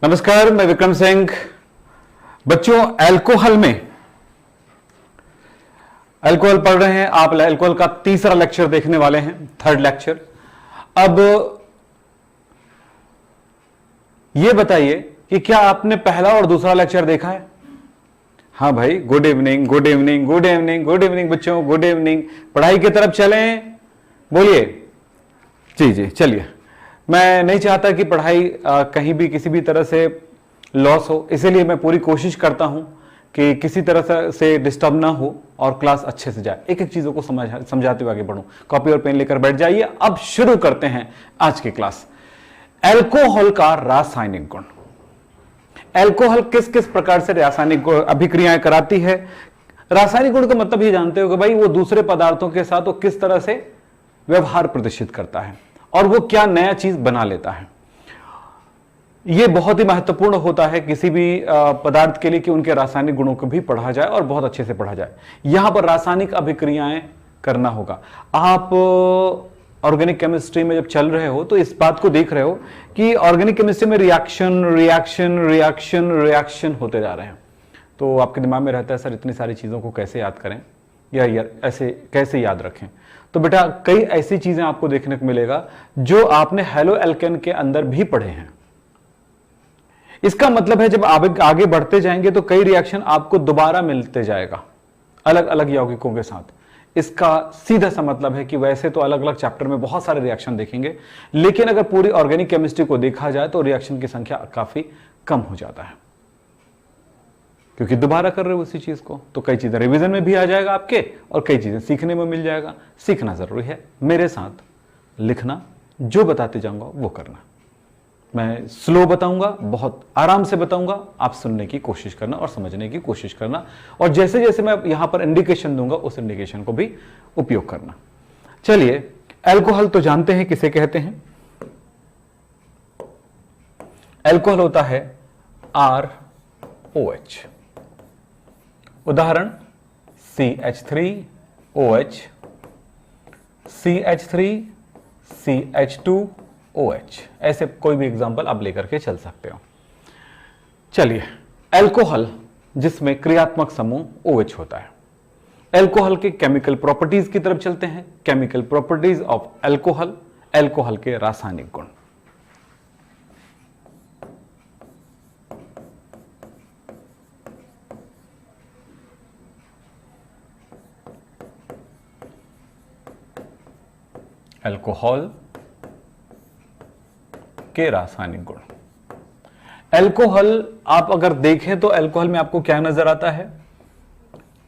नमस्कार, मैं विक्रम सिंह। बच्चों, अल्कोहल पढ़ रहे हैं आप। अल्कोहल का तीसरा लेक्चर देखने वाले हैं, थर्ड लेक्चर। अब यह बताइए कि क्या आपने पहला और दूसरा लेक्चर देखा है? हाँ भाई, good evening, good evening, good evening, good evening बच्चों, गुड इवनिंग। पढ़ाई की तरफ चलें, बोलिए। जी जी, चलिए। मैं नहीं चाहता कि पढ़ाई कहीं भी किसी भी तरह से लॉस हो, इसीलिए मैं पूरी कोशिश करता हूं कि किसी तरह से डिस्टर्ब ना हो और क्लास अच्छे से जाए। एक एक चीजों को समझाते हुए आगे बढ़ूं। कॉपी और पेन लेकर बैठ जाइए। अब शुरू करते हैं आज की क्लास। अल्कोहल का रासायनिक गुण। अल्कोहल किस किस प्रकार से रासायनिक अभिक्रियाएं कराती है? रासायनिक गुण का मतलब ये जानते हो कि भाई वो दूसरे पदार्थों के साथ वो किस तरह से व्यवहार प्रदर्शित करता है और वो क्या नया चीज बना लेता है। यह बहुत ही महत्वपूर्ण होता है किसी भी पदार्थ के लिए कि उनके रासायनिक गुणों को भी पढ़ा जाए और बहुत अच्छे से पढ़ा जाए। यहां पर रासायनिक अभिक्रियाएं करना होगा। आप ऑर्गेनिक केमिस्ट्री में जब चल रहे हो तो इस बात को देख रहे हो कि ऑर्गेनिक केमिस्ट्री में रिएक्शन रिएक्शन रिएक्शन रिएक्शन होते जा रहे हैं। तो आपके दिमाग में रहता है, सर इतनी सारी चीजों को कैसे याद करें या ऐसे कैसे याद रखें? तो बेटा, कई ऐसी चीजें आपको देखने को मिलेगा जो आपने हेलो एल्केन के अंदर भी पढ़े हैं। इसका मतलब है जब आप आगे बढ़ते जाएंगे तो कई रिएक्शन आपको दोबारा मिलते जाएगा अलग अलग यौगिकों के साथ। इसका सीधा सा मतलब है कि वैसे तो अलग अलग चैप्टर में बहुत सारे रिएक्शन देखेंगे, लेकिन अगर पूरी ऑर्गेनिक केमिस्ट्री को देखा जाए तो रिएक्शन की संख्या काफी कम हो जाता है, क्योंकि दोबारा कर रहे हो उसी चीज को। तो कई चीजें रिवीजन में भी आ जाएगा आपके और कई चीजें सीखने में मिल जाएगा। सीखना जरूरी है, मेरे साथ लिखना, जो बताते जाऊंगा वो करना। मैं स्लो बताऊंगा, बहुत आराम से बताऊंगा, आप सुनने की कोशिश करना और समझने की कोशिश करना, और जैसे जैसे मैं यहां पर इंडिकेशन दूंगा उस इंडिकेशन को भी उपयोग करना। चलिए, अल्कोहल तो जानते हैं किसे कहते हैं। अल्कोहल होता है ROH। उदाहरण CH3OH, CH3, CH2OH। ऐसे कोई भी एग्जांपल आप लेकर के चल सकते हो। चलिए, अल्कोहल जिसमें क्रियात्मक समूह OH होता है। अल्कोहल के केमिकल प्रॉपर्टीज की तरफ चलते हैं। Chemical properties of alcohol, alcohol के रासायनिक गुण। अल्कोहल के रासायनिक गुण। अल्कोहल आप अगर देखें तो अल्कोहल में आपको क्या नजर आता है?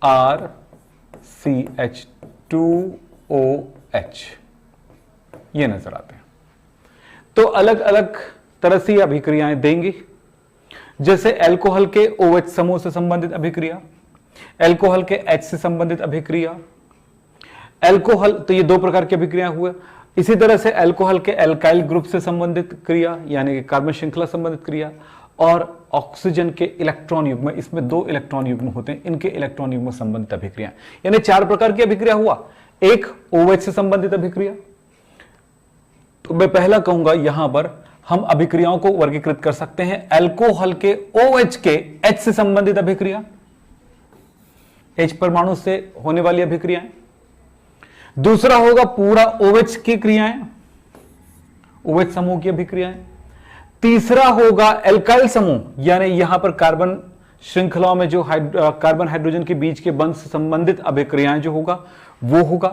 RCH2OH ये नजर आते हैं। तो अलग अलग तरह से अभिक्रियाएं देंगी, जैसे अल्कोहल के OH समूह से संबंधित अभिक्रिया, अल्कोहल के H से संबंधित अभिक्रिया। अल्कोहल, तो ये दो प्रकार की अभिक्रिया हुए। इसी तरह से अल्कोहल के एल्काइल ग्रुप से संबंधित क्रिया, यानी कि कार्बन श्रृंखला संबंधित क्रिया, और ऑक्सीजन के इलेक्ट्रॉन युग्म, इसमें 2 इलेक्ट्रॉन युग्म होते हैं, इनके इलेक्ट्रॉन युग्म संबंधित अभिक्रिया, यानी 4 प्रकार की अभिक्रिया हुआ। एक OH से संबंधित अभिक्रिया। तो मैं पहला कहूंगा यहां पर हम अभिक्रियाओं को वर्गीकृत कर सकते हैं। अल्कोहल के OH के H से संबंधित अभिक्रिया, H परमाणु से होने वाली अभिक्रियाएं। दूसरा होगा पूरा OH की क्रियाएं, OH समूह की अभिक्रियाएं। तीसरा होगा एल्काइल समूह, यानी यहां पर कार्बन श्रृंखलाओं में जो कार्बन हाइड्रोजन के बीच के बंध से संबंधित अभिक्रियाएं जो होगा वो होगा।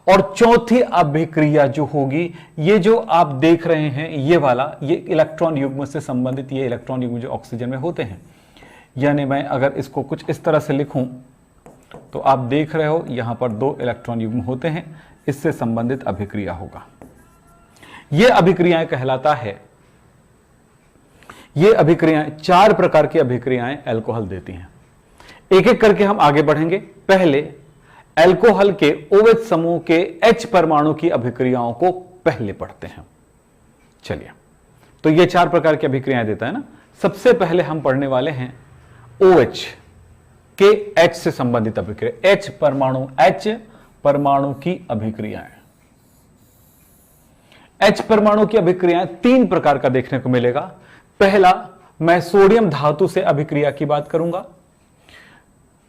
और चौथी अभिक्रिया जो होगी, ये जो आप देख रहे हैं ये वाला, ये इलेक्ट्रॉन युग्म से संबंधित, ये इलेक्ट्रॉन युग्म जो ऑक्सीजन में होते हैं। यानी मैं अगर इसको कुछ इस तरह से लिखूं तो आप देख रहे हो यहां पर 2 इलेक्ट्रॉन युग्म होते हैं, इससे संबंधित अभिक्रिया होगा। यह अभिक्रियाएं कहलाता है, ये अभिक्रियाएं 4 प्रकार की अभिक्रियाएं अल्कोहल देती हैं। एक एक करके हम आगे बढ़ेंगे। पहले अल्कोहल के OH समूह के H परमाणु की अभिक्रियाओं को पहले पढ़ते हैं। चलिए, तो ये 4 प्रकार की अभिक्रियाएं देता है ना। सबसे पहले हम पढ़ने वाले हैं OH के H से संबंधित अभिक्रिया, H परमाणु की अभिक्रियाएं। H परमाणु की अभिक्रियाएं 3 प्रकार का देखने को मिलेगा। पहला मैं सोडियम धातु से अभिक्रिया की बात करूंगा।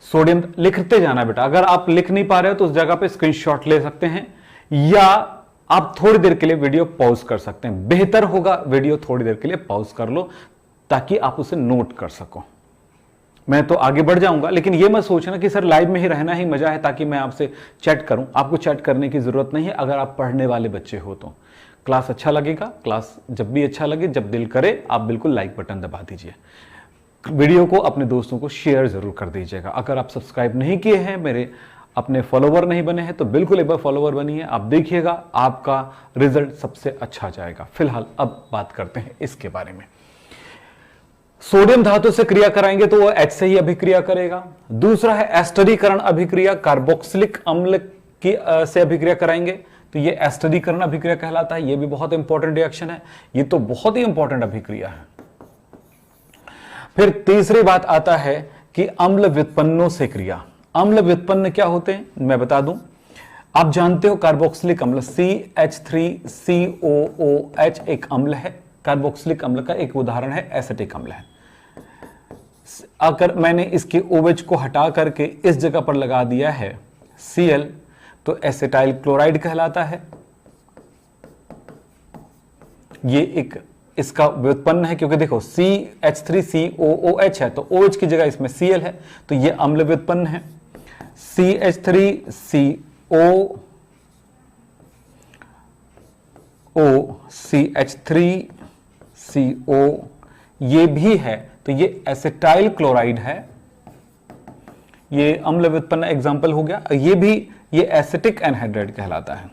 सोडियम लिखते जाना बेटा, अगर आप लिख नहीं पा रहे हो तो उस जगह पे स्क्रीनशॉट ले सकते हैं या आप थोड़ी देर के लिए वीडियो पॉज कर सकते हैं। बेहतर होगा वीडियो थोड़ी देर के लिए पॉज कर लो ताकि आप उसे नोट कर सको। मैं तो आगे बढ़ जाऊंगा, लेकिन यह मत सोचना कि सर लाइव में ही रहना ही मजा है ताकि मैं आपसे चैट करूं। आपको चैट करने की जरूरत नहीं है अगर आप पढ़ने वाले बच्चे हो तो। क्लास अच्छा लगेगा, क्लास जब भी अच्छा लगे, जब दिल करे आप बिल्कुल लाइक बटन दबा दीजिए। वीडियो को अपने दोस्तों को शेयर जरूर कर दीजिएगा। अगर आप सब्सक्राइब नहीं किए हैं, मेरे अपने फॉलोवर नहीं बने हैं, तो बिल्कुल एक बार फॉलोवर बनिए। आप देखिएगा आपका रिजल्ट सबसे अच्छा जाएगा। फिलहाल अब बात करते हैं इसके बारे में। सोडियम धातु से क्रिया कराएंगे तो वो H से ही अभिक्रिया करेगा। दूसरा है एस्टरीकरण अभिक्रिया, कार्बोक्सिलिक अम्ल की से अभिक्रिया कराएंगे तो ये एस्टरीकरण अभिक्रिया कहलाता है। ये भी बहुत इंपॉर्टेंट रिएक्शन है, ये तो बहुत ही इंपॉर्टेंट अभिक्रिया है। फिर तीसरी बात आता है कि अम्ल व्युत्पन्नों से क्रिया। अम्ल व्युत्पन्न क्या होते हैं मैं बता दूं। आप जानते हो कार्बोक्सिलिक अम्ल CH3COOH एक अम्ल है। कार्बोक्सिलिक अम्ल का एक उदाहरण है एसिटिक अम्ल है। अगर मैंने इसके OH को हटा करके इस जगह पर लगा दिया है Cl तो एसिटाइल क्लोराइड कहलाता है। ये एक इसका व्युत्पन्न है, क्योंकि देखो CH3COOH है तो OH की जगह इसमें Cl है तो ये अम्ल व्युत्पन्न है। CH3CO ये भी है तो ये एसिटाइल क्लोराइड है। ये अम्ल व्युत्पन्न एग्जाम्पल हो गया। ये भी ये एसिटिक एनहाइड्राइड कहलाता है।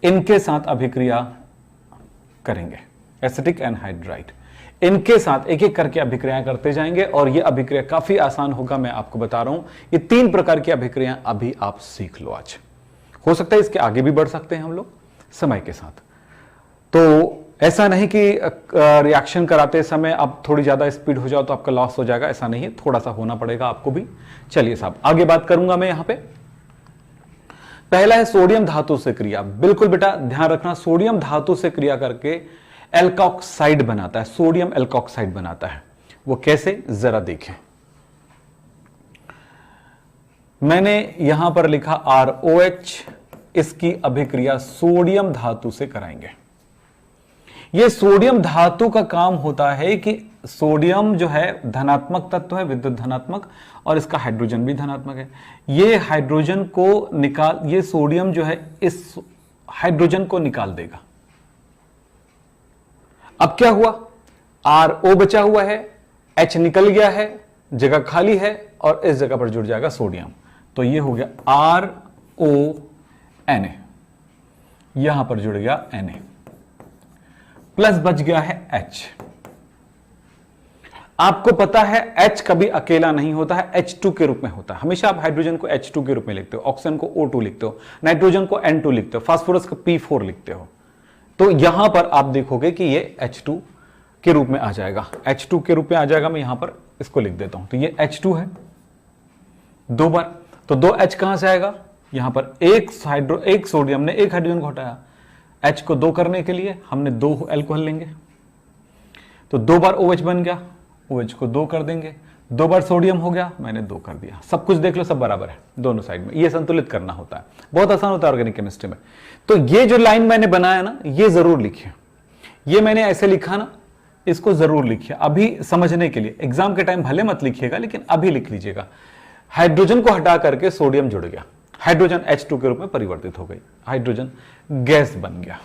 इनके साथ अभिक्रिया करेंगे, एसिटिक एनहाइड्राइड। इनके साथ एक एक करके अभिक्रियाएं करते जाएंगे और ये अभिक्रिया काफी आसान होगा। मैं आपको बता रहा हूं ये 3 प्रकार की अभिक्रियाएं अभी आप सीख लो। आज हो सकता है इसके आगे भी बढ़ सकते हैं हम लोग समय के साथ। तो ऐसा नहीं कि रिएक्शन कराते समय आप थोड़ी ज्यादा स्पीड हो जाओ तो आपका लॉस हो जाएगा, ऐसा नहीं है, थोड़ा सा होना पड़ेगा आपको भी। चलिए साहब आगे बात करूंगा मैं यहां पे। पहला है सोडियम धातु से क्रिया। बिल्कुल बेटा ध्यान रखना, सोडियम धातु से क्रिया करके एल्कोक्साइड बनाता है, सोडियम एल्कोक्साइड बनाता है। वो कैसे जरा देखें। मैंने यहां पर लिखा ROH, इसकी अभिक्रिया सोडियम धातु से कराएंगे। यह सोडियम धातु का काम होता है कि सोडियम जो है धनात्मक तत्व है, विद्युत धनात्मक, और इसका हाइड्रोजन भी धनात्मक है। ये हाइड्रोजन को ये सोडियम जो है इस हाइड्रोजन को निकाल देगा। अब क्या हुआ, RO बचा हुआ है, H निकल गया है, जगह खाली है और इस जगह पर जुड़ जाएगा सोडियम। तो ये हो गया RONA, यहां पर जुड़ गया Na, प्लस बच गया है H। आपको पता है H कभी अकेला नहीं होता है, H2 के रूप में होता है। हमेशा आप हाइड्रोजन को H2 के रूप में लिखते हो, ऑक्सीजन को O2 लिखते हो, नाइट्रोजन को N2 लिखते हो, फास्फोरस को P4 लिखते हो। तो यहां पर आप देखोगे कि ये H2 के रूप में आ जाएगा, H2 के रूप में आ जाएगा। मैं यहां पर इसको लिख देता हूं, तो ये H2 है 2 बार, तो 2H कहां से आएगा, यहां पर एक सोडियम ने एक हाइड्रोजन को हटाया, H को 2 करने के लिए हमने 2 एल्कोहल लेंगे, तो 2 बार OH बन गया, OH को 2 कर देंगे, 2 बार सोडियम हो गया, मैंने 2 कर दिया। सब कुछ देख लो, सब बराबर है दोनों साइड में। ये संतुलित करना होता है, बहुत आसान होता है ऑर्गेनिक केमिस्ट्री में। तो ये जो लाइन मैंने बनाया ना, ये जरूर लिखिए। ये मैंने ऐसे लिखा ना, इसको जरूर लिखिए अभी समझने के लिए। एग्जाम के टाइम भले मत लिखिएगा, लेकिन अभी लिख लीजिएगा। हाइड्रोजन को हटा करके सोडियम जुड़ गया, हाइड्रोजन H2 के रूप में परिवर्तित हो गई, हाइड्रोजन गैस बन गया।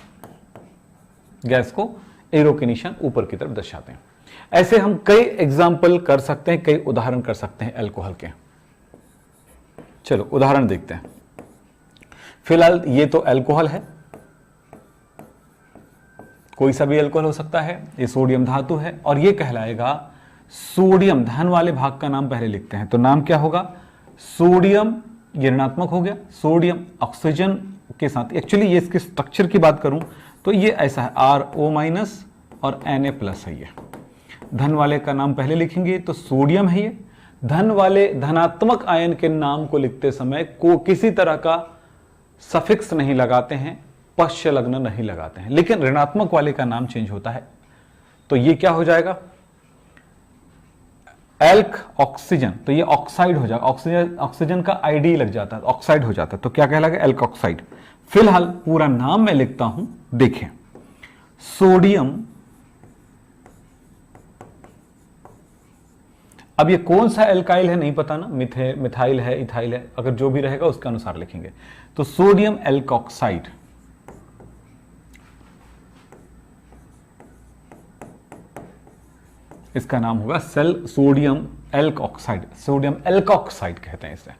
गैस को एरो के निशान ऊपर की तरफ दर्शाते हैं। ऐसे हम कई एग्जाम्पल कर सकते हैं, कई उदाहरण कर सकते हैं अल्कोहल के। चलो उदाहरण देखते हैं। फिलहाल ये तो अल्कोहल है, कोई सा भी अल्कोहल हो सकता है। ये सोडियम धातु है और ये कहलाएगा सोडियम। धन वाले भाग का नाम पहले लिखते हैं, तो नाम क्या होगा, सोडियम। ये ऋणात्मक हो गया, सोडियम ऑक्सीजन के साथ। एक्चुअली ये इसके स्ट्रक्चर की बात करूं तो ये ऐसा है, RO- और Na+ है। ये धन वाले का नाम पहले लिखेंगे तो सोडियम है। ये धन वाले धनात्मक आयन के नाम को लिखते समय को किसी तरह का सफिक्स नहीं लगाते हैं, पश्य लग्न नहीं लगाते हैं, लेकिन ऋणात्मक वाले का नाम चेंज होता है। तो ये क्या हो जाएगा, एल्क ऑक्सीजन, तो ये ऑक्साइड हो जाएगा, ऑक्सीजन का आईडी लग जाता है, ऑक्साइड हो जाता है, तो क्या कहलाएगा, एल्क ऑक्साइड। फिलहाल पूरा नाम मैं लिखता हूं, देखें, सोडियम, अब ये कौन सा एल्काइल है नहीं पता ना, मिथाइल है, इथाइल है, अगर जो भी रहेगा उसके अनुसार लिखेंगे। तो सोडियम एल्कोक्साइड, इसका नाम होगा सोडियम एल्कोक्साइड, सोडियम एल्कोक्साइड कहते हैं इसे।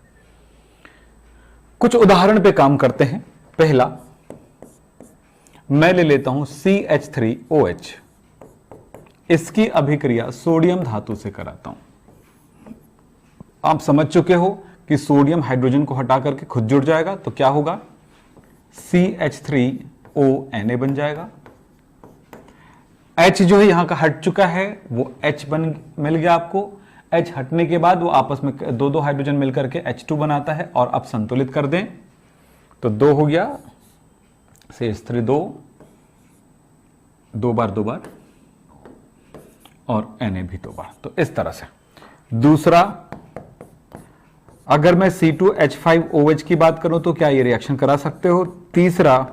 कुछ उदाहरण पे काम करते हैं। पहला मैं ले लेता हूं CH3OH, इसकी अभिक्रिया सोडियम धातु से कराता हूं। आप समझ चुके हो कि सोडियम हाइड्रोजन को हटा करके खुद जुड़ जाएगा, तो क्या होगा, CH3ONA बन जाएगा। H जो है यहां का हट चुका है, वो H मिल गया आपको। H हटने के बाद वो आपस में दो हाइड्रोजन मिलकर के H2 बनाता है, और अब संतुलित कर दें तो 2 हो गया, CH3 दो बार और Na भी 2 बार, तो इस तरह से। दूसरा, अगर मैं C2H5OH की बात करूं तो क्या ये रिएक्शन करा सकते हो। तीसरा,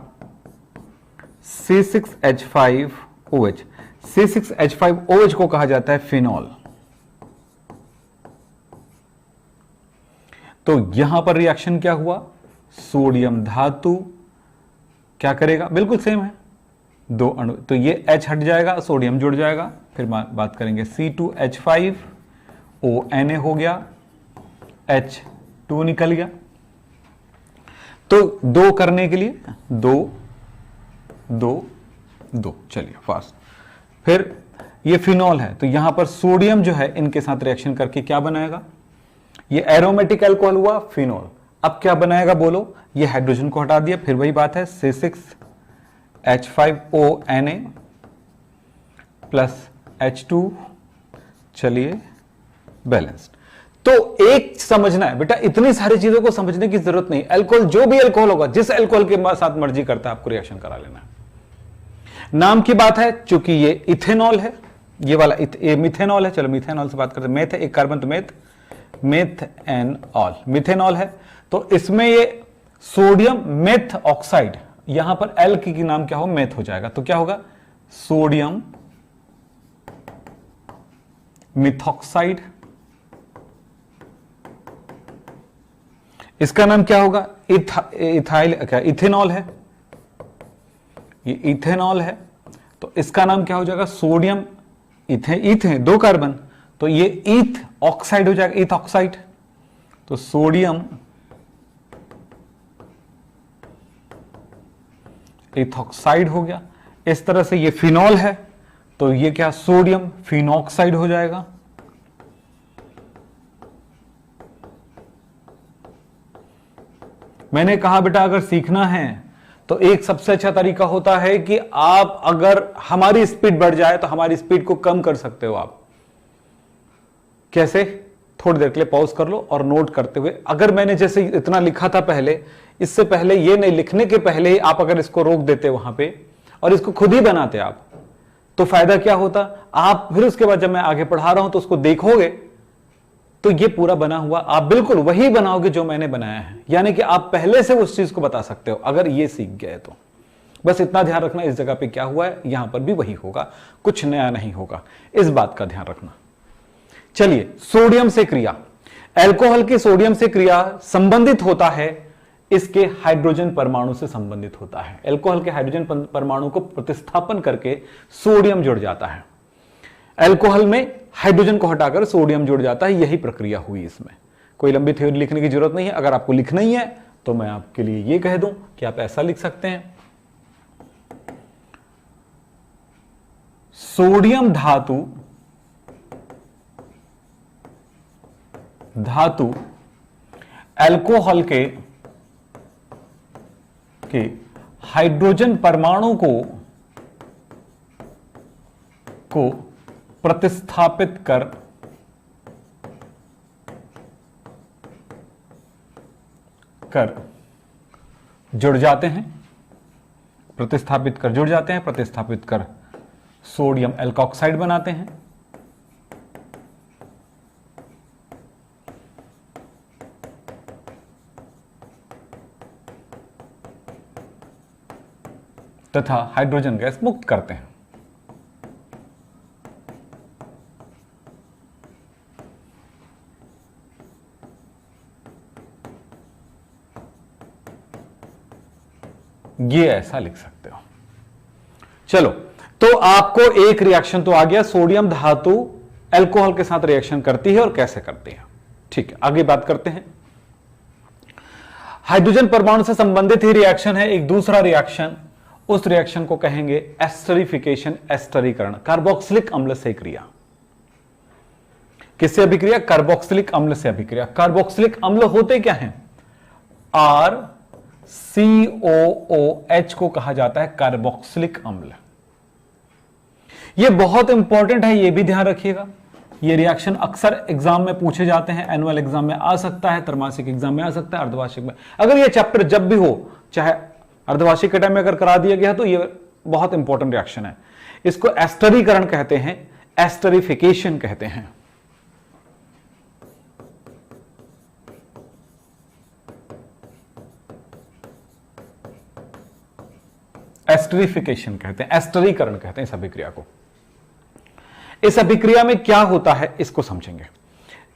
C6H5OH, C6H5OH को कहा जाता है फिनॉल। तो यहां पर रिएक्शन क्या हुआ, सोडियम धातु क्या करेगा, बिल्कुल सेम है, 2 अणु, तो ये H हट जाएगा, सोडियम जुड़ जाएगा। फिर बात करेंगे C2H5ONA हो गया, H2 निकल गया। तो 2 करने के लिए 2 चलिए फास्ट। फिर ये फिनॉल है, तो यहां पर सोडियम जो है इनके साथ रिएक्शन करके क्या बनाएगा, ये एरोमेटिक अल्कोहल हुआ फिनॉल। अब क्या बनाएगा बोलो, ये हाइड्रोजन को हटा दिया, फिर वही बात है, C6H5ONA प्लस H2, चलिए बैलेंस्ड। तो एक समझना है बेटा, इतनी सारी चीजों को समझने की जरूरत नहीं। अल्कोहल, जो भी अल्कोहल होगा, जिस अल्कोहल के साथ मर्जी करता है आपको रिएक्शन करा लेना है। नाम की बात है, चूंकि ये इथेनॉल है, ये वाला ये मिथेनॉल है, चलो मिथेनॉल से बात करते हैं। मेथ है, एक कार्बन, तो मेथेनॉल, मिथेनॉल है। तो इसमें ये सोडियम मेथ ऑक्साइड, यहां पर एल की नाम क्या हो, मेथ हो जाएगा, तो क्या होगा, सोडियम मिथॉक्साइड। इसका नाम क्या होगा, इथाइल, क्या इथेनॉल है, ये इथेनॉल है, तो इसका नाम क्या हो जाएगा, सोडियम इथे 2 कार्बन, तो ये ईथ ऑक्साइड हो जाएगा, ईथ ऑक्साइड। तो सोडियम इथॉक्साइड हो गया। इस तरह से ये फिनॉल है, तो ये क्या, सोडियम फिनॉक्साइड हो जाएगा। मैंने कहा बेटा, अगर सीखना है तो एक सबसे अच्छा तरीका होता है कि आप, अगर हमारी स्पीड बढ़ जाए तो हमारी स्पीड को कम कर सकते हो आप। कैसे, थोड़ी देर के लिए पॉज कर लो और नोट करते हुए, अगर मैंने जैसे इतना लिखा था पहले, इससे पहले ये नहीं लिखने के पहले ही आप अगर इसको रोक देते वहां पे और इसको खुद ही बनाते आप, तो फायदा क्या होता, आप फिर उसके बाद जब मैं आगे पढ़ा रहा हूं तो उसको देखोगे तो ये पूरा बना हुआ आप बिल्कुल वही बनाओगे जो मैंने बनाया है, यानी कि आप पहले से उस चीज को बता सकते हो अगर ये सीख गए तो। बस इतना ध्यान रखना, इस जगह पे क्या हुआ है, यहां पर भी वही होगा, कुछ नया नहीं होगा, इस बात का ध्यान रखना। चलिए, सोडियम से क्रिया, अल्कोहल की सोडियम से क्रिया संबंधित होता है, इसके हाइड्रोजन परमाणु से संबंधित होता है। अल्कोहल के हाइड्रोजन परमाणु को प्रतिस्थापन करके सोडियम जुड़ जाता है, अल्कोहल में हाइड्रोजन को हटाकर सोडियम जुड़ जाता है, यही प्रक्रिया हुई। इसमें कोई लंबी थ्योरी लिखने की जरूरत नहीं है। अगर आपको लिखना ही है तो मैं आपके लिए यह कह दूं कि आप ऐसा लिख सकते हैं, सोडियम धातु अल्कोहल के हाइड्रोजन परमाणु को प्रतिस्थापित कर जुड़ जाते हैं, प्रतिस्थापित कर जुड़ जाते हैं, प्रतिस्थापित कर सोडियम एल्कोक्साइड बनाते हैं। तथा हाइड्रोजन गैस मुक्त करते हैं। ये ऐसा लिख सकते हो। चलो, तो आपको एक रिएक्शन तो आ गया, सोडियम धातु अल्कोहल के साथ रिएक्शन करती है और कैसे करती है। ठीक है, आगे बात करते हैं। हाइड्रोजन परमाणु से संबंधित ही रिएक्शन है एक दूसरा रिएक्शन, उस रिएक्शन को कहेंगे एस्टरिफिकेशन, एस्टरीकरण, कार्बोक्सिलिक अम्ल से क्रिया। किससे अभिक्रिया? कार्बोक्सिलिक अम्ल से अभिक्रिया। कार्बोक्सिलिक अम्ल होते क्या हैं? RCOOH को कहा जाता है कार्बोक्सिलिक अम्ल। यह बहुत इंपॉर्टेंट है, यह भी ध्यान रखिएगा। ये रिएक्शन अक्सर एग्जाम में पूछे जाते हैं, एनुअल एग्जाम में आ सकता है, त्रैमासिक एग्जाम में आ सकता है, अर्धवार्षिक में। अगर ये चैप्टर जब भी हो, चाहे अर्धवार्षिक के टाइम में अगर करा दिया गया तो ये बहुत इंपॉर्टेंट रिएक्शन है। इसको एस्टरीकरण कहते हैं, एस्टरिफिकेशन कहते हैं। एस्टरिफिकेशन कहते हैं, एस्टरीकरण कहते हैं इस अभिक्रिया को। इस अभिक्रिया में क्या होता है इसको समझेंगे।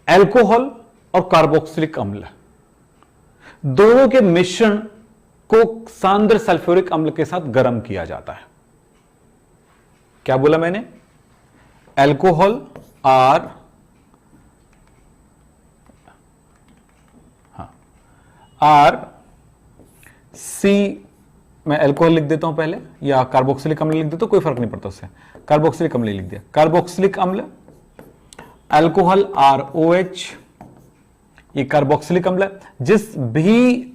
अल्कोहल और कार्बोक्सिलिक अम्ल दोनों के मिश्रण को सांद्र सल्फ्यूरिक अम्ल के साथ गर्म किया जाता है। क्या बोला मैंने? अल्कोहल सी, मैं अल्कोहल लिख देता हूं पहले, या कार्बोक्सिलिक अम्ल लिख देता हूं, कोई फर्क नहीं पड़ता उससे। कार्बोक्सिलिक अम्ल लिख दिया, कार्बोक्सिलिक अम्ल, अल्कोहल ROH, ये कार्बोक्सिलिक अम्ल है। जिस भी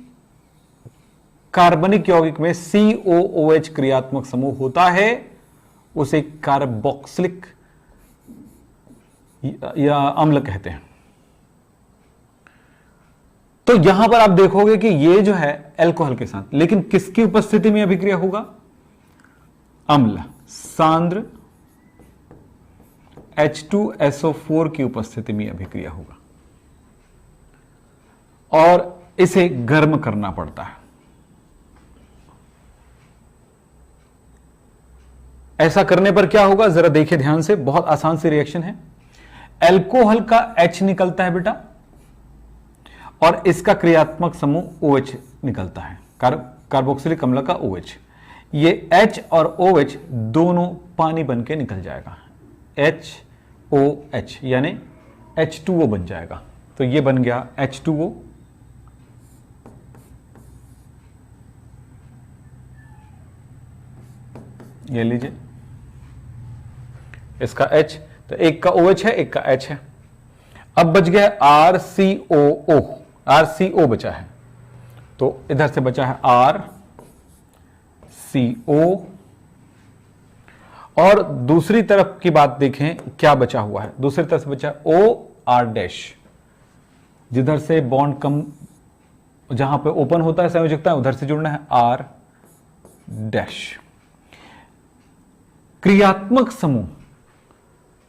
कार्बनिक यौगिक में COOH क्रियात्मक समूह होता है उसे कार्बोक्सिलिक या अम्ल कहते हैं। तो यहां पर आप देखोगे कि ये जो है अल्कोहल के साथ, लेकिन किसकी उपस्थिति में अभिक्रिया होगा? अम्ल, सांद्र H2SO4 की उपस्थिति में अभिक्रिया होगा और इसे गर्म करना पड़ता है। ऐसा करने पर क्या होगा जरा देखिए ध्यान से, बहुत आसान सी रिएक्शन है। अल्कोहल का H निकलता है बेटा और इसका क्रियात्मक समूह OH निकलता है, कार्बोक्सिलिक अम्ल का OH। ये H और OH दोनों पानी बन के निकल जाएगा, HOH यानी H2O बन जाएगा। तो ये बन गया H2O। ये लीजिए, इसका H, तो एक का OH है, एक का H है। अब बच गया RCOO, RCO बचा है, तो इधर से बचा है RCO। और दूसरी तरफ की बात देखें क्या बचा हुआ है, दूसरी तरफ से बचा OR-, जिधर से बॉन्ड कम, जहां पे ओपन होता है संयोजकता उधर से जुड़ना है R-। क्रियात्मक समूह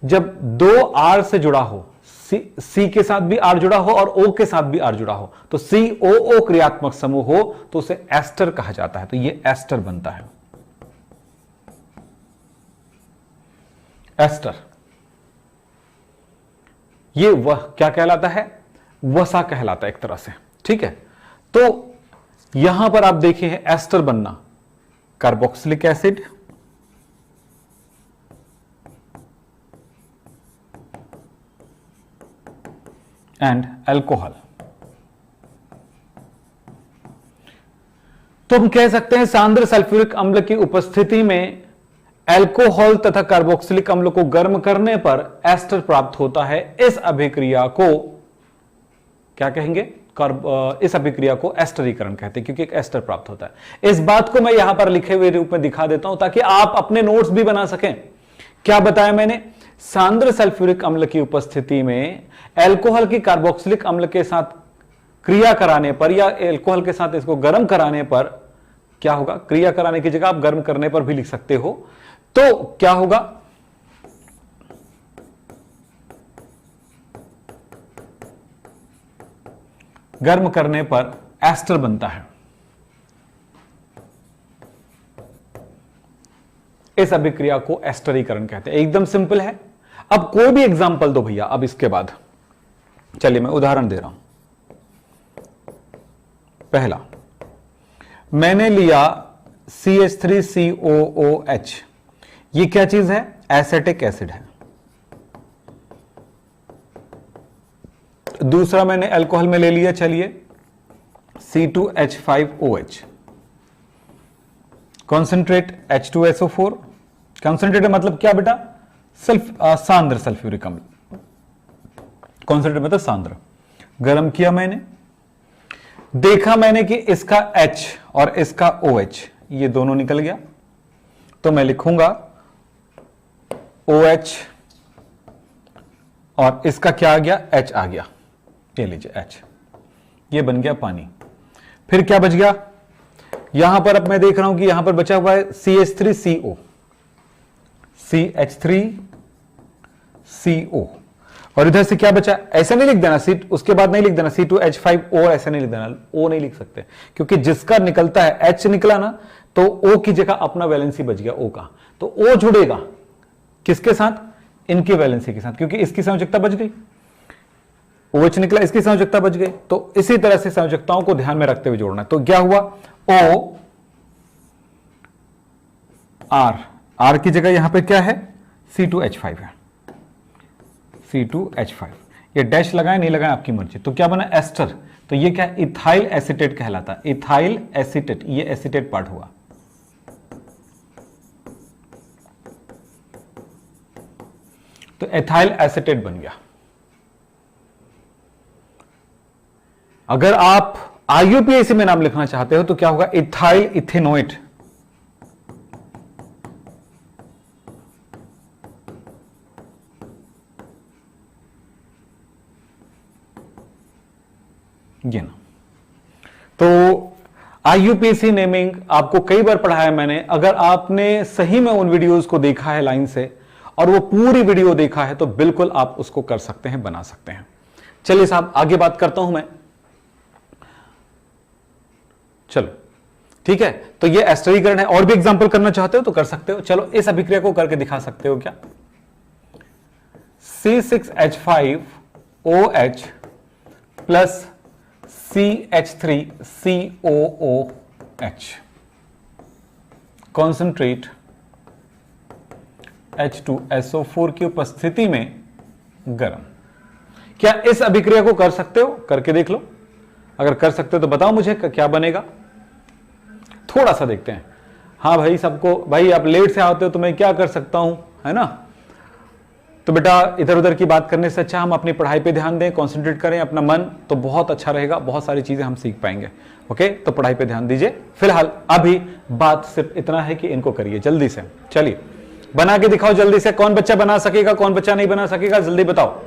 जब दो R से जुड़ा हो, C के साथ भी R जुड़ा हो और O के साथ भी R जुड़ा हो, तो COO क्रियात्मक समूह हो तो उसे एस्टर कहा जाता है। तो ये एस्टर बनता है, एस्टर। ये वह क्या कहलाता है? वसा कहलाता है एक तरह से, ठीक है। तो यहां पर आप देखिए एस्टर बनना, कार्बोक्सिलिक एसिड एंड अल्कोहल। तो हम कह सकते हैं सांद्र सल्फ्यूरिक अम्ल की उपस्थिति में अल्कोहल तथा कार्बोक्सिलिक अम्ल को गर्म करने पर एस्टर प्राप्त होता है। इस अभिक्रिया को क्या कहेंगे? इस अभिक्रिया को एस्टरीकरण कहते हैं, क्योंकि एक एस्टर प्राप्त होता है। इस बात को मैं यहां पर लिखे हुए रूप में दिखा देता हूं ताकि आप अपने नोट्स भी बना सकें। क्या बताया मैंने? सांद्र सल्फ्यूरिक अम्ल की उपस्थिति में अल्कोहल की कार्बोक्सिलिक अम्ल के साथ क्रिया कराने पर या अल्कोहल के साथ इसको गर्म कराने पर क्या होगा, क्रिया कराने की जगह आप गर्म करने पर भी लिख सकते हो, तो क्या होगा, गर्म करने पर एस्टर बनता है। इस अभिक्रिया को एस्टरीकरण कहते हैं। एकदम सिंपल है। अब कोई भी एग्जांपल दो भैया। अब इसके बाद चलिए मैं उदाहरण दे रहा हूं। पहला, मैंने लिया CH3COOH, ये क्या चीज है, एसिटिक एसिड है। दूसरा मैंने अल्कोहल में ले लिया, चलिए C2H5OH, कॉन्सेंट्रेट H2SO4। कॉन्सेंट्रेट मतलब क्या बेटा, सांद्र सल्फ्यूरिक अम्ल। कॉन्सेंट्रेट मतलब सांद्र। गर्म किया मैंने, देखा मैंने कि इसका H और इसका OH ये दोनों निकल गया, तो मैं लिखूंगा OH और इसका क्या आ गया, H आ गया। ये लीजिए H, ये बन गया पानी। फिर क्या बच गया, यहां पर अब मैं देख रहा हूं कि यहां पर बचा हुआ है CH3CO, CH3CO, और इधर से क्या बचा, ऐसे नहीं लिख देना, उसके बाद नहीं लिख देना C2H5O, ऐसे नहीं लिख देना, O नहीं लिख सकते, क्योंकि जिसका निकलता है H निकला ना, तो O की जगह अपना वैलेंसी बच गया O का, तो O जुड़ेगा किसके साथ, इनकी वैलेंसी के साथ, क्योंकि इसकी संयोजकता बच गई। OH निकला, इसकी संयोजकता बच गई। तो इसी तरह से संयोजकताओं को ध्यान में रखते हुए जोड़ना है। तो क्या हुआ, O R की जगह यहां पे क्या है, C2H5 है, C2H5। ये डैश लगाए नहीं लगाए आपकी मर्जी। तो क्या बना, एस्टर। तो ये क्या, इथाइल एसीटेट कहलाता है, इथाइल एसीटेट, ये एसीटेट पार्ट हुआ। तो एथाइल एसीटेट बन गया। अगर आप IUPAC में नाम लिखना चाहते हो तो क्या होगा, इथाइल इथेनोएट। ये ना, तो IUPAC नेमिंग आपको कई बार पढ़ाया मैंने। अगर आपने सही में उन वीडियोस को देखा है लाइन से और वो पूरी वीडियो देखा है तो बिल्कुल आप उसको कर सकते हैं, बना सकते हैं। चलिए साहब आगे बात करता हूं मैं। चलो ठीक है, तो ये एस्टरीकरण है। और भी एग्जांपल करना चाहते हो तो कर सकते हो। चलो इस अभिक्रिया को करके दिखा सकते हो क्या, C6H5OH plus CH3COOH, concentrate H2SO4 की उपस्थिति में गर्म। क्या इस अभिक्रिया को कर सकते हो, करके देख लो। अगर कर सकते हो तो बताओ मुझे क्या बनेगा। थोड़ा सा देखते हैं। हाँ भाई, सबको भाई आप लेट से आते हो तो मैं क्या कर सकता हूं, है ना। तो बेटा इधर उधर की बात करने से अच्छा हम अपनी पढ़ाई पे ध्यान दें, कंसंट्रेट करें अपना मन, तो बहुत अच्छा रहेगा, बहुत सारी चीजें हम सीख पाएंगे। ओके, तो पढ़ाई पे ध्यान दीजिए। फिलहाल अभी बात सिर्फ इतना है कि इनको करिए जल्दी से। चलिए बना के दिखाओ जल्दी से। कौन बच्चा बना सकेगा, कौन बच्चा नहीं बना सकेगा, जल्दी बताओ।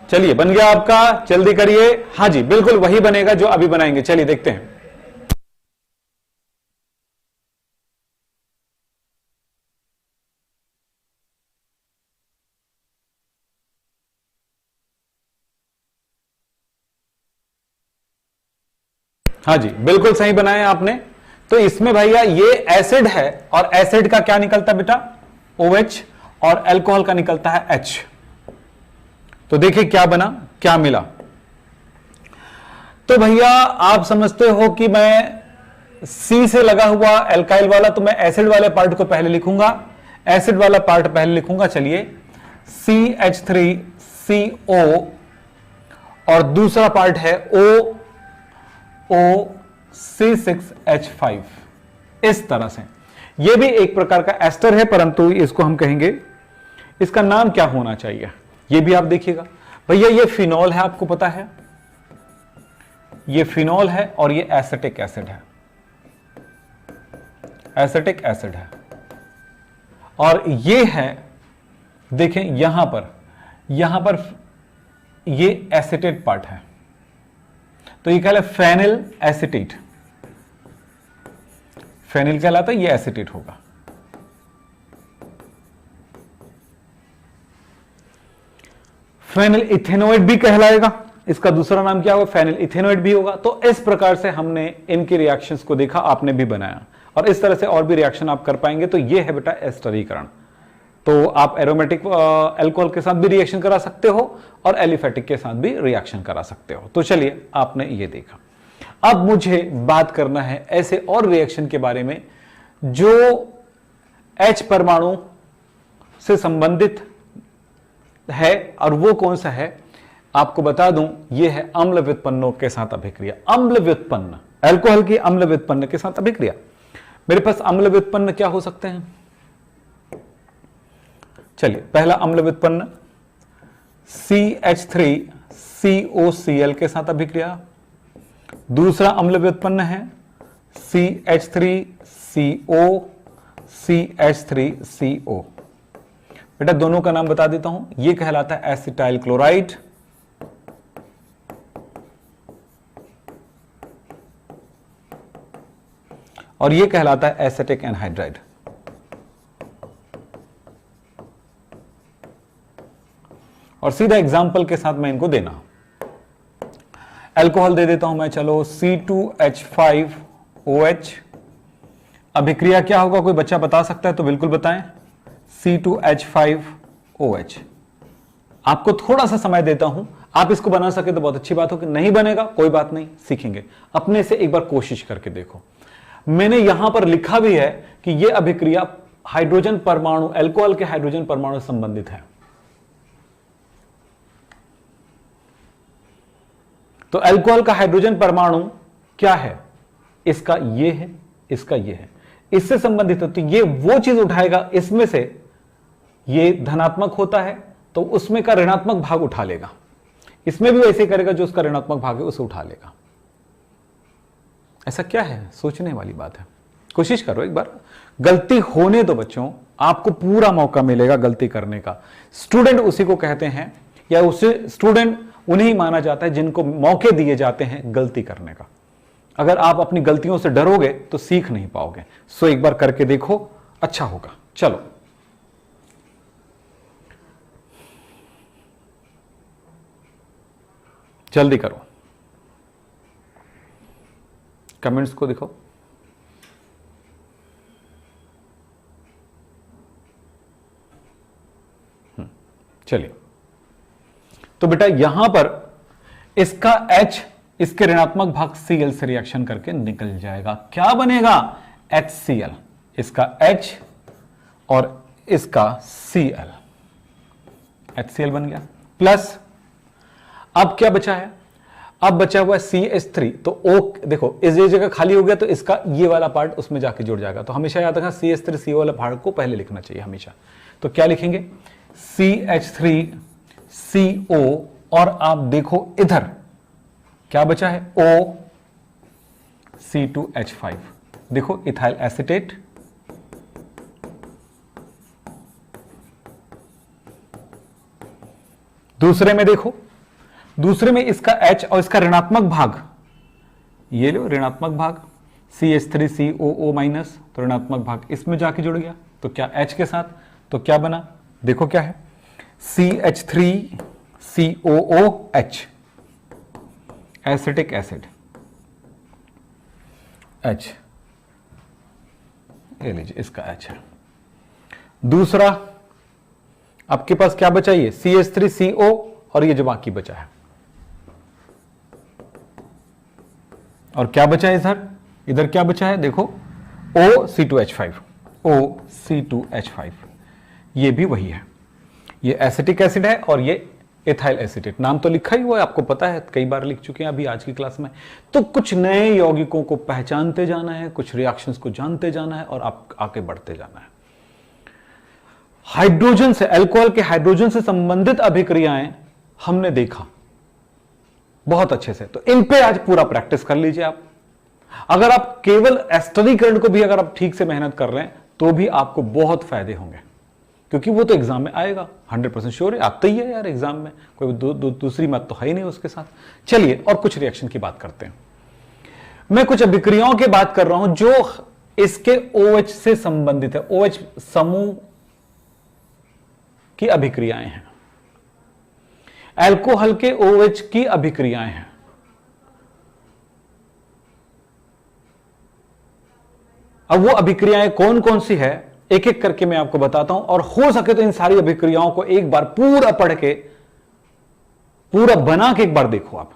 चलिए बन गया आपका, जल्दी करिए। हाँ जी बिल्कुल वही बनेगा जो अभी बनाएंगे। चलिए देखते हैं। हाँ जी बिल्कुल सही बनाया आपने। तो इसमें भैया ये एसिड है और एसिड का क्या निकलता है बेटा, OH, और अल्कोहल का निकलता है H। तो देखिए क्या बना, क्या मिला। तो भैया आप समझते हो कि मैं C से लगा हुआ एल्काइल वाला, तो मैं एसिड वाले पार्ट को पहले लिखूंगा, एसिड वाला पार्ट पहले लिखूंगा। चलिए CH3CO और दूसरा पार्ट है OC6H5। इस तरह से ये भी एक प्रकार का एस्टर है, परंतु इसको हम कहेंगे, इसका नाम क्या होना चाहिए ये भी आप देखिएगा। भैया ये फिनॉल है, आपको पता है ये फिनॉल है और ये एसिटिक एसिड है, एसिटिक एसिड है। और ये है, देखें यहां पर ये एसिटेट पार्ट है, तो ये कहलाता है फेनिल एसिटेट, फेनिल कहलाता है, ये एसिटेट होगा। फेनिल इथेनोइड भी कहलाएगा, इसका दूसरा नाम क्या होगा, फेनिल इथेनोइड भी होगा। तो इस प्रकार से हमने इनके रिएक्शंस को देखा, आपने भी बनाया, और इस तरह से और भी रिएक्शन आप कर पाएंगे। तो ये है बेटा एस्टरीकरण। तो आप एरोमेटिक अल्कोहल के साथ भी रिएक्शन करा सकते हो और एलिफेटिक के साथ भी रिएक्शन करा सकते हो। तो चलिए, आपने ये देखा। अब मुझे बात करना है ऐसे और रिएक्शन के बारे में जो H परमाणु से संबंधित है, और वो कौन सा है आपको बता दूं, ये है अम्ल व्युत्पन्नों के साथ अभिक्रिया। अम्ल व्युत्पन्न, अल्कोहल की अम्ल व्युत्पन्न के साथ अभिक्रिया। मेरे पास अम्ल व्युत्पन्न क्या हो सकते हैं, चलिए, पहला अम्ल व्युत्पन्न CH3COCl के साथ अभिक्रिया। दूसरा अम्ल व्युत्पन्न है CH3CO CH3CO। बेटा दोनों का नाम बता देता हूं, यह कहलाता है एसिटाइल क्लोराइड, और यह कहलाता है एसिटिक एनहाइड्राइड। और सीधा एग्जाम्पल के साथ मैं इनको देना, अल्कोहल दे देता हूं मैं, चलो C2H5OH। अभिक्रिया क्या होगा, कोई बच्चा बता सकता है तो बिल्कुल बताएं। C2H5OH। आपको थोड़ा सा समय देता हूं, आप इसको बना सके तो बहुत अच्छी बात हो, कि नहीं बनेगा कोई बात नहीं, सीखेंगे। अपने से एक बार कोशिश करके देखो। मैंने यहां पर लिखा भी है कि यह अभिक्रिया हाइड्रोजन परमाणु, अल्कोहल के हाइड्रोजन परमाणु से संबंधित है। तो अल्कोहल का हाइड्रोजन परमाणु क्या है, इसका ये है, इसका ये है, इससे संबंधित होती, ये वो चीज उठाएगा, इसमें से ये धनात्मक होता है तो उसमें का ऋणात्मक भाग उठा लेगा, इसमें भी वैसे करेगा, जो उसका ऋणात्मक भाग है उसे उठा लेगा। ऐसा क्या है, सोचने वाली बात है। कोशिश करो एक बार, गलती होने दो बच्चों, आपको पूरा मौका मिलेगा गलती करने का। स्टूडेंट उसी को कहते हैं, या उसे स्टूडेंट उन्हें ही माना जाता है जिनको मौके दिए जाते हैं गलती करने का। अगर आप अपनी गलतियों से डरोगे तो सीख नहीं पाओगे। सो एक बार करके देखो, अच्छा होगा। चलो, जल्दी करो, कमेंट्स को देखो। चलिए, तो बेटा यहां पर इसका H इसके ऋणात्मक भाग Cl से रिएक्शन करके निकल जाएगा, क्या बनेगा, HCl। इसका H और इसका Cl, HCl बन गया। प्लस अब क्या बचा है, अब बचा हुआ है CH3। तो O देखो, इस जगह खाली हो गया तो इसका ये वाला पार्ट उसमें जाके जुड़ जाएगा। तो हमेशा याद रखना CH3CO वाला पार्ट को पहले लिखना चाहिए हमेशा। तो क्या लिखेंगे, CH3CO, और आप देखो इधर क्या बचा है, O C2H5। देखो इथाइल एसिटेट, दूसरे में देखो, दूसरे में इसका H और इसका ऋणात्मक भाग, ये लो ऋणात्मक भाग CH3COO माइनस, तो ऋणात्मक भाग इसमें जाके जुड़ गया। तो क्या H के साथ, तो क्या बना, देखो क्या है, CH3COOH, एसिटिक एसिड H, ये लीजिए इसका H है। दूसरा आपके पास क्या बचा, ये CH3CO, और ये जो बाकी बचा है, और क्या बचा है इधर, इधर क्या बचा है, देखो OC2H5, OC2H5, ये भी वही है, ये एसिटिक एसिड है और ये एथाइल एसीटेट, नाम तो लिखा ही हुआ है, आपको पता है, कई बार लिख चुके हैं अभी आज की क्लास में। तो कुछ नए यौगिकों को पहचानते जाना है, कुछ रिएक्शंस को जानते जाना है और आप आगे बढ़ते जाना है। हाइड्रोजन से, अल्कोहल के हाइड्रोजन से संबंधित अभिक्रियाएं हमने देखा बहुत अच्छे से, तो इन पे आज पूरा प्रैक्टिस कर लीजिए आप। अगर आप केवल एस्टरीकरण को भी अगर आप ठीक से मेहनत कर रहे हैं तो भी आपको बहुत फायदे होंगे, क्योंकि वो तो एग्जाम में आएगा, 100% श्योर है, आता ही है यार एग्जाम में, कोई दूसरी मत तो है ही नहीं उसके साथ। चलिए और कुछ रिएक्शन की बात करते हैं। मैं कुछ अभिक्रियाओं की बात कर रहा हूं जो इसके OH से संबंधित है, OH समूह की अभिक्रियाएं हैं, अल्कोहल के OH की अभिक्रियाएं हैं। अब वो अभिक्रियाएं कौन कौन सी है एक एक करके मैं आपको बताता हूं, और हो सके तो इन सारी अभिक्रियाओं को एक बार पूरा पढ़ के, पूरा बना के एक बार देखो आप,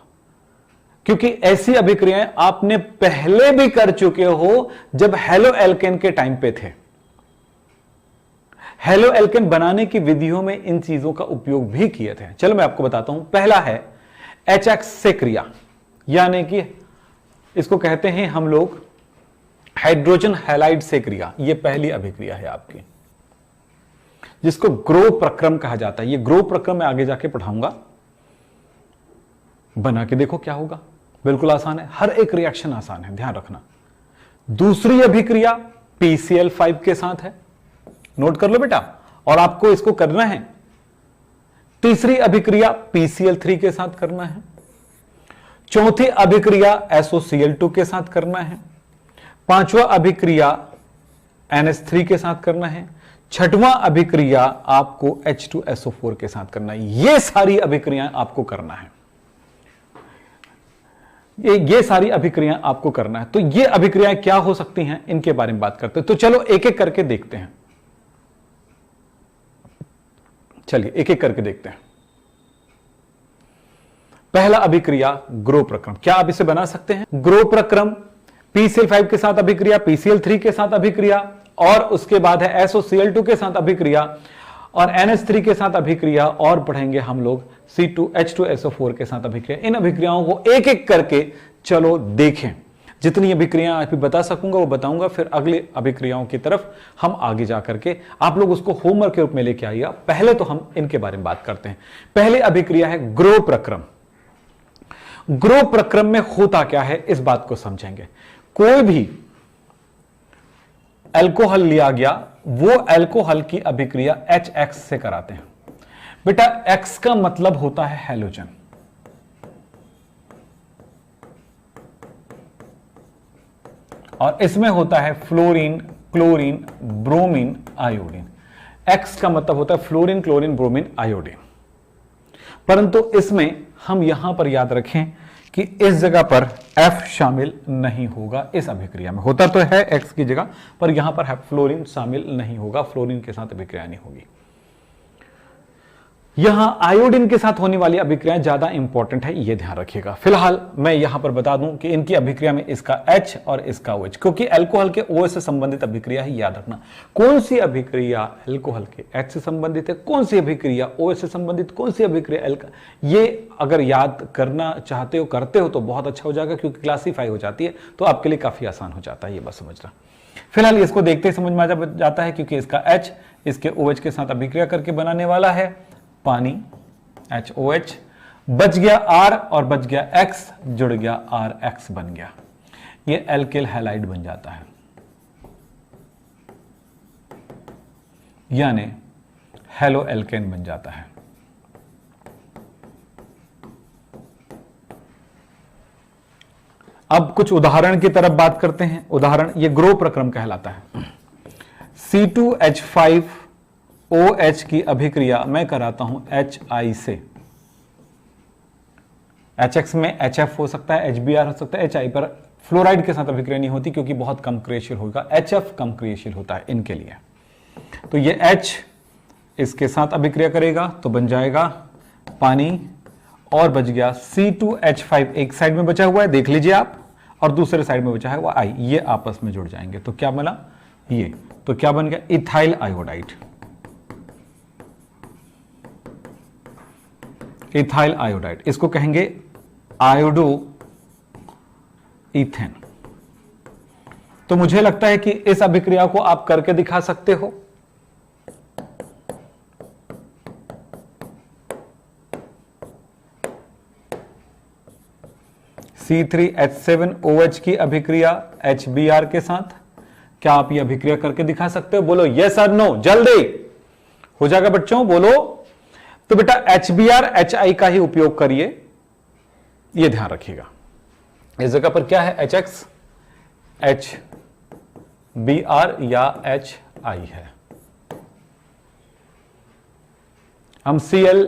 क्योंकि ऐसी अभिक्रियाएं आपने पहले भी कर चुके हो जब हेलो एल्केन के टाइम पे थे। हेलो एल्केन बनाने की विधियों में इन चीजों का उपयोग भी किए थे। चलो मैं आपको बताता हूं। पहला है HX से क्रिया, यानी कि इसको कहते हैं हम लोग हाइड्रोजन हैलाइड से क्रिया। यह पहली अभिक्रिया है आपकी, जिसको ग्रो प्रक्रम कहा जाता है। यह ग्रो प्रक्रम मैं आगे जाके पढ़ाऊंगा, बना के देखो क्या होगा। बिल्कुल आसान है, हर एक रिएक्शन आसान है, ध्यान रखना। दूसरी अभिक्रिया PCl5 के साथ है, नोट कर लो बेटा, और आपको इसको करना है। तीसरी अभिक्रिया PCl3 के साथ करना है। चौथी अभिक्रिया SOCl2 के साथ करना है। पांचवा अभिक्रिया NH3 के साथ करना है। छठवां अभिक्रिया आपको H2SO4 के साथ करना है। ये सारी अभिक्रियाएं आपको करना है, ये सारी अभिक्रियाएं आपको करना है। तो ये अभिक्रियाएं क्या हो सकती हैं, इनके बारे में बात करते हैं। तो चलो एक एक करके देखते हैं। चलिए एक एक करके देखते हैं। पहला अभिक्रिया ग्रो प्रक्रम, क्या आप इसे बना सकते हैं? ग्रो प्रक्रम PCl5 के साथ अभिक्रिया, PCl3 के साथ अभिक्रिया, और उसके बाद है SOCl2 के साथ अभिक्रिया, और NH3 के साथ अभिक्रिया, और पढ़ेंगे हम लोग H2SO4 के साथ अभिक्रिया। इन अभिक्रियाओं को एक एक करके चलो देखें। जितनी अभिक्रियाएं आप बता सकूंगा वो बताऊंगा, फिर अगले अभिक्रियाओं की तरफ हम आगे जाकर के आप लोग उसको होमवर्क के रूप में लेके आइएगा। पहले तो हम इनके बारे में बात करते हैं। पहले अभिक्रिया है ग्रो प्रक्रम। ग्रो प्रक्रम में होता क्या है इस बात को समझेंगे। कोई भी अल्कोहल लिया गया, वो अल्कोहल की अभिक्रिया HX से कराते हैं। बेटा X का मतलब होता है हैलोजन, और इसमें होता है fluorine, chlorine, bromine, iodine. X का मतलब होता है फ्लोरीन, क्लोरीन, ब्रोमीन, आयोडीन। परंतु इसमें हम यहां पर याद रखें कि इस जगह पर F शामिल नहीं होगा। इस अभिक्रिया में होता तो है X की जगह, पर यहां पर फ्लोरीन शामिल नहीं होगा, फ्लोरीन के साथ अभिक्रिया नहीं होगी। यहां आयोडीन के साथ होने वाली अभिक्रियाएं ज्यादा इंपॉर्टेंट है, यह ध्यान रखिएगा। फिलहाल मैं यहां पर बता दूं कि इनकी अभिक्रिया में इसका H और इसका OH, क्योंकि अल्कोहल के OH से संबंधित अभिक्रिया ही याद रखना। कौन सी अभिक्रिया अल्कोहल के H से संबंधित है, कौन सी अभिक्रिया OH से संबंधित, कौन सी अभिक्रिया ये अगर याद करना चाहते हो, करते हो तो बहुत अच्छा हो जाएगा, क्योंकि क्लासीफाई हो जाती है तो आपके लिए काफी आसान हो जाता है, ये बस समझना। फिलहाल इसको देखते ही समझ में आ जाता है, क्योंकि इसका H इसके OH के साथ अभिक्रिया करके बनाने वाला है पानी, HOH, बच गया R और बच गया X, जुड़ गया RX बन गया, ये एल्किल हैलाइड बन जाता है, यानी हेलो एल्केन बन जाता है। अब कुछ उदाहरण की तरफ बात करते हैं। उदाहरण, ये ग्रो प्रक्रम कहलाता है। C2H5OH की अभिक्रिया मैं कराता हूं HI से। HX में HF हो सकता है, HBr हो सकता है, HI पर फ्लोराइड के साथ अभिक्रिया नहीं होती, क्योंकि बहुत कम क्रियाशील होगा। HF कम क्रियाशील होता है इनके लिए। तो ये H इसके साथ अभिक्रिया करेगा तो बन जाएगा पानी, और बच गया C2H5 एक साइड में बचा हुआ है, देख लीजिए आप, और दूसरे साइड में बचा है वो I, ये आपस में जुड़ जाएंगे तो क्या बना, ये तो क्या बन गया, इथाइल आयोडाइड। इथाइल आयोडाइड, इसको कहेंगे आयोडो ईथेन। तो मुझे लगता है कि इस अभिक्रिया को आप करके दिखा सकते हो। C3H7OH की अभिक्रिया HBr के साथ, क्या आप ये अभिक्रिया करके दिखा सकते हो? बोलो यस और नो, जल्दी हो जाएगा बच्चों, बोलो। तो बेटा HBr HI का ही उपयोग करिए, ये ध्यान रखिएगा। इस जगह पर क्या है? HX HBr या HI है। हम Cl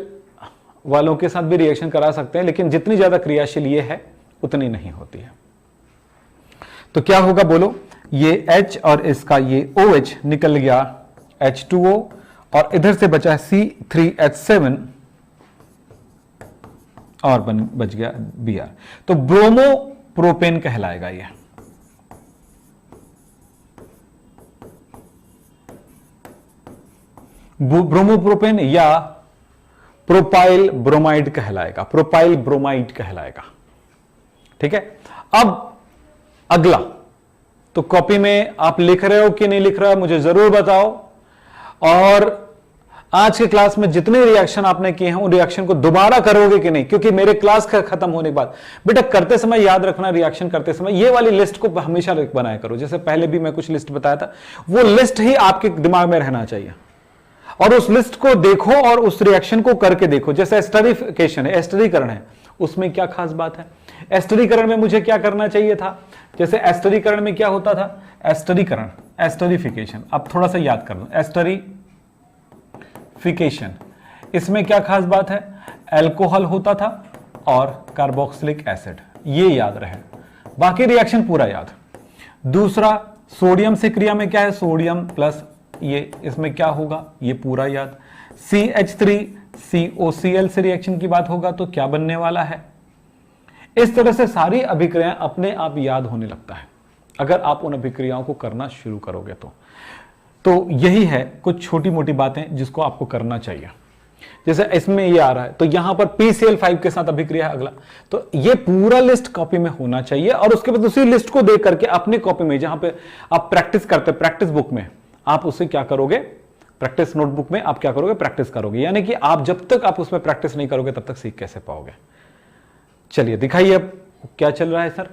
वालों के साथ भी रिएक्शन करा सकते हैं, लेकिन जितनी ज्यादा क्रियाशील ये है उतनी नहीं होती है। तो क्या होगा बोलो? ये H और इसका ये OH निकल गया H2O और इधर से बचा है C3H7 और बच गया Br। तो ब्रोमोप्रोपेन कहलाएगा ये। ब्रोमोप्रोपेन या प्रोपाइल ब्रोमाइड कहलाएगा, प्रोपाइल ब्रोमाइड कहलाएगा। ठीक है, अब अगला, तो कॉपी में आप लिख रहे हो कि नहीं लिख रहे हो मुझे जरूर बताओ। और आज के क्लास में जितने रिएक्शन आपने किए हैं उन रिएक्शन को दोबारा करोगे कि नहीं, क्योंकि मेरे क्लास का खत्म होने के बाद बेटा करते समय याद रखना, रिएक्शन करते समय ये वाली लिस्ट को हमेशा बनाया करो। जैसे पहले भी मैं कुछ लिस्ट बताया था, वो लिस्ट ही आपके दिमाग में रहना चाहिए और उस लिस्ट को देखो और उस रिएक्शन को करके देखो। जैसे एस्टरीफिकेशन है, एस्टरीकरण है, उसमें क्या खास बात है? एस्टरीकरण में मुझे क्या करना चाहिए था? जैसे एस्टरीकरण में क्या होता था? एस्टरीकरण, एस्टरीफिकेशन, अब थोड़ा सा याद कर लो। एस्टरीफिकेशन, इसमें क्या खास बात है? अल्कोहल होता था और कार्बोक्सिलिक एसिड, ये याद रहे, बाकी रिएक्शन पूरा याद। दूसरा, सोडियम से क्रिया में क्या है? सोडियम प्लस ये, इसमें क्या होगा? ये पूरा याद। CH3COCl से रिएक्शन की बात होगा तो क्या बनने वाला है? इस तरह से सारी अभिक्रियाएं अपने आप याद होने लगता है अगर आप उन अभिक्रियाओं को करना शुरू करोगे तो यही है कुछ छोटी मोटी बातें जिसको आपको करना चाहिए। जैसे इसमें ये आ रहा है तो यहां पर PCl5 के साथ अभिक्रिया है अगला, तो ये पूरा लिस्ट कॉपी में होना चाहिए और उसके बाद उसी लिस्ट को देख करके अपनी कॉपी में जहां पे आप प्रैक्टिस करते, प्रैक्टिस बुक में आप उसे क्या करोगे? प्रैक्टिस नोटबुक में आप क्या करोगे? प्रैक्टिस करोगे। यानी कि आप जब तक आप उसमें प्रैक्टिस नहीं करोगे तब तक सीख कैसे पाओगे? चलिए दिखाइए अब क्या चल रहा है सर।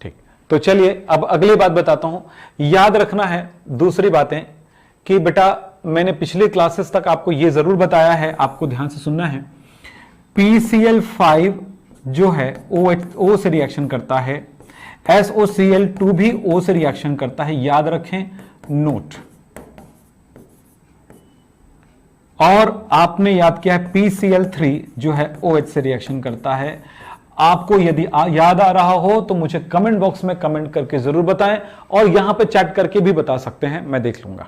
ठीक, तो चलिए अब अगली बात बताता हूं। याद रखना है दूसरी बातें कि बेटा मैंने पिछले क्लासेस तक आपको यह जरूर बताया है, आपको ध्यान से सुनना है। PCl5 जो है O से रिएक्शन करता है, SOCl2 भी O से रिएक्शन करता है, याद रखें, नोट। और आपने याद किया है PCl3 जो है OH से रिएक्शन करता है। आपको यदि याद आ रहा हो तो मुझे कमेंट बॉक्स में कमेंट करके जरूर बताएं और यहां पे चैट करके भी बता सकते हैं, मैं देख लूंगा।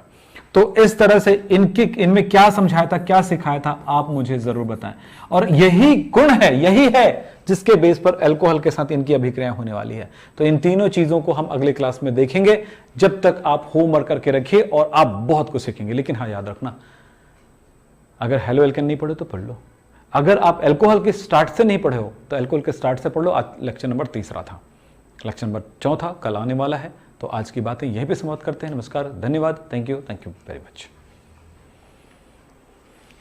तो इस तरह से इनमें क्या समझाया था, क्या सिखाया था, आप मुझे जरूर बताएं। और यही गुण है, यही है जिसके बेस पर अल्कोहल के साथ इनकी अभिक्रियाएं होने वाली है। तो इन तीनों चीजों को हम अगले क्लास में देखेंगे। जब तक आप होमवर्क करके रखिए और आप बहुत कुछ सीखेंगे। लेकिन हाँ याद रखना, अगर हेलो एल्केन नहीं पढ़े तो पढ़ लो। अगर आप अल्कोहल के स्टार्ट से नहीं पढ़े हो तो अल्कोहल के स्टार्ट से पढ़ लो। आज लेक्चर नंबर 3 था, लेक्चर नंबर 4 कल आने वाला है। तो आज की बातें यहीं पे समाप्त करते हैं। नमस्कार, धन्यवाद, थैंक यू वेरी मच।